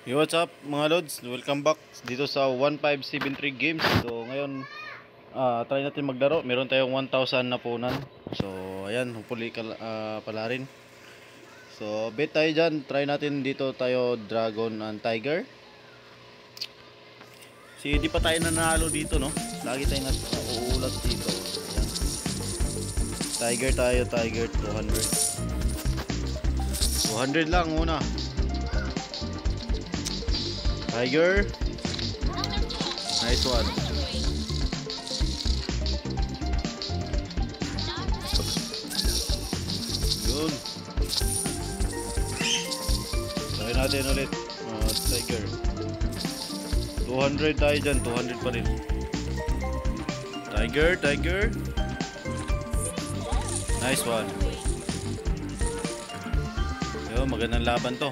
Yo, what's up mga lods? Welcome back dito sa 1573 Games. So ngayon try natin maglaro. Meron tayong 1,000 na punan. So ayan, hopefully pala rin. So bet tayo dyan. Try natin dito tayo Dragon and Tiger. Di pa tayo nanalo dito, no? Lagi tayong uulat dito. Ayan. Tiger tayo, Tiger 200. 200 lang muna. Tiger. Nice one. Yun. Try natin ulit. Tiger. 200 tayo dyan. 200 pa rin. Tiger, Tiger. Nice one. Yun, magandang laban to.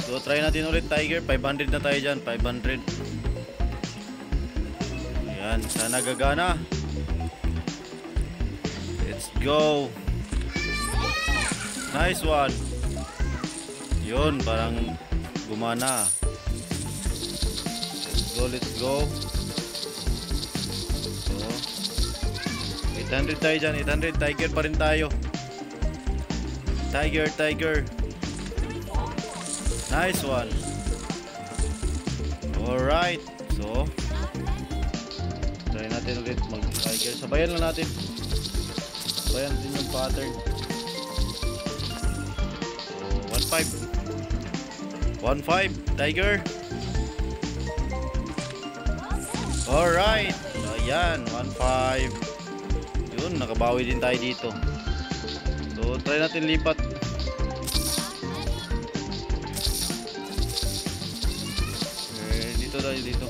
So try natin ulit Tiger. 500 na tayo dyan. 500. Ayan. Sana gagana. Let's go. Nice one. Yun. Parang gumana. Let's go. Let's go. So 800 tayo dyan. 800. Tiger pa rin tayo. Tiger. Tiger. Nice one. Alright. So try natin ulit mag-tiger. Sabayan lang natin. Sabayan natin yung pattern. So 1.5. 1.5. Tiger. Alright. Ayan. 1.5. Yun. Nakabawi din tayo dito. So try natin lipat. Tayo dito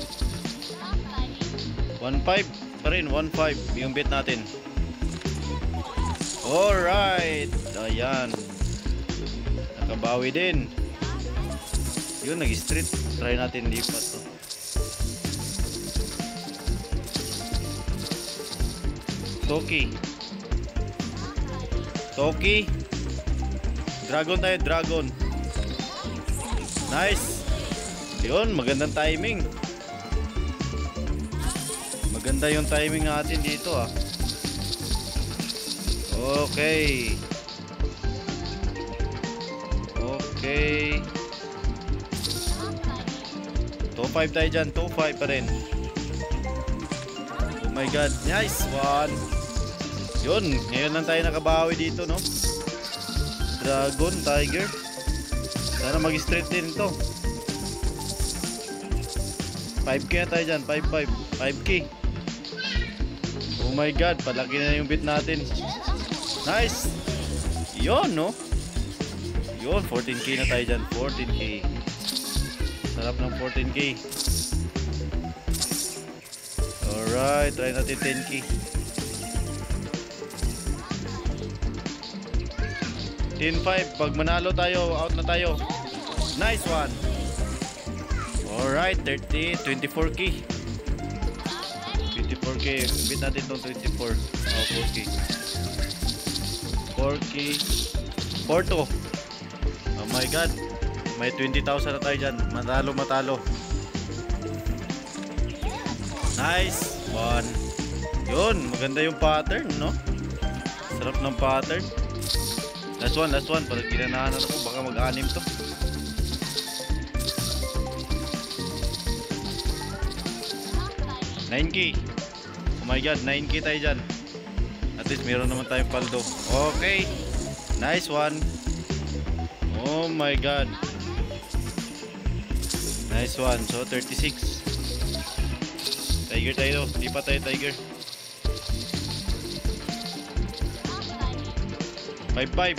1.5 pa rin. 1.5 yung bet natin. Alright. Ayan, nakabawi din. Yun, nag-street. Try natin lipat to. Toki. Toki. Dragon tayo. Dragon. Nice. Yun, magandang timing. Maganda yung timing natin dito ah. Okay. Okay. 2.5 tayo dyan. 2.5 pa rin. Oh my god. Nice one. Yun, ngayon lang tayo nakabawi dito, no? Dragon, Tiger. Sana mag-straight din ito. 5k na tayo dyan. 5.5. 5k. Oh my god, palaki na yung bit natin. Nice. Yun, no? Yun, 14k na tayo dyan. 14k. Sarap ng 14k. Alright, try natin 10k. 10.5. Pag manalo tayo, out na tayo. Nice one. Alright, 24k. 24k. Bit natin itong 24. 4k. 4k. 4-2. Oh my god. May 20,000 na tayo dyan. Matalo. Nice one. Yun, maganda yung pattern, no? Sarap ng pattern. Last one. Parang ginanahan ako. Baka mag-anim to. $9k. Oh my god, 9k tayo dyan. At least meron naman tayong paldo. Okay. Nice one. Oh my god. Nice one. So 36. Tiger tayo. Hindi pa tayo Tiger. 5.5.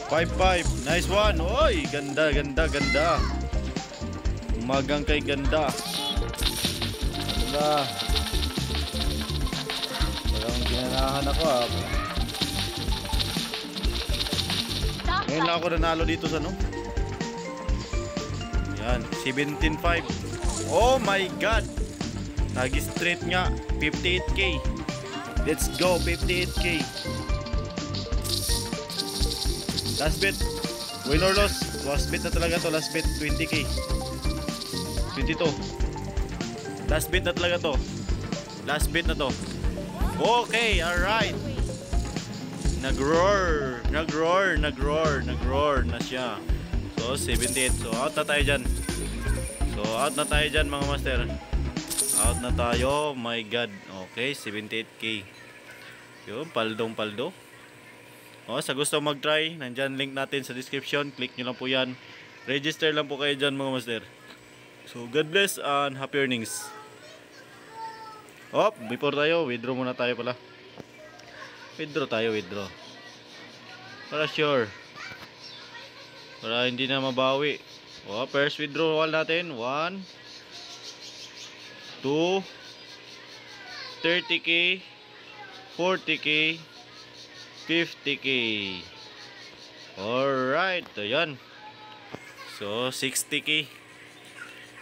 5.5. Nice one. Oy, ganda. Umagang kay ganda. Ganda. Parang ginanahan ako ah. Ngayon lang ako nanalo dito sa no. Yan, 17.5. Oh my god. Nag-straight nga. 58k. Let's go, 58k. Last bet. Win or loss. Last bet na talaga to. Last bet. 20k. 22. Last bet na talaga to. Last bet na to. Okay, alright. Nag-roar na siya. So, 78. So, out na tayo dyan. Mga master. Out na tayo. My God. Okay, 78k. Yun, paldo. O, sa gusto mag-try, nandyan link natin sa description. Click nyo lang po yan. Register lang po kayo dyan, mga master. So, God bless and happy earnings. Oh, before tayo, withdraw muna tayo pala. Withdraw. Para sure. Para hindi na mabawi. Oh, first withdrawal natin. 1, 2, 30k, 40k, 50k. Alright, ayan. So, 60k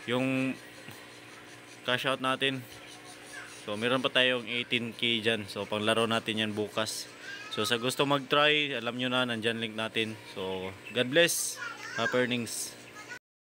yung cash out natin. So, meron pa tayong 18k dyan. So, panglaro natin yan bukas. So, sa gusto mag-try, alam nyo na, nandyan link natin. So, God bless. Happy earnings.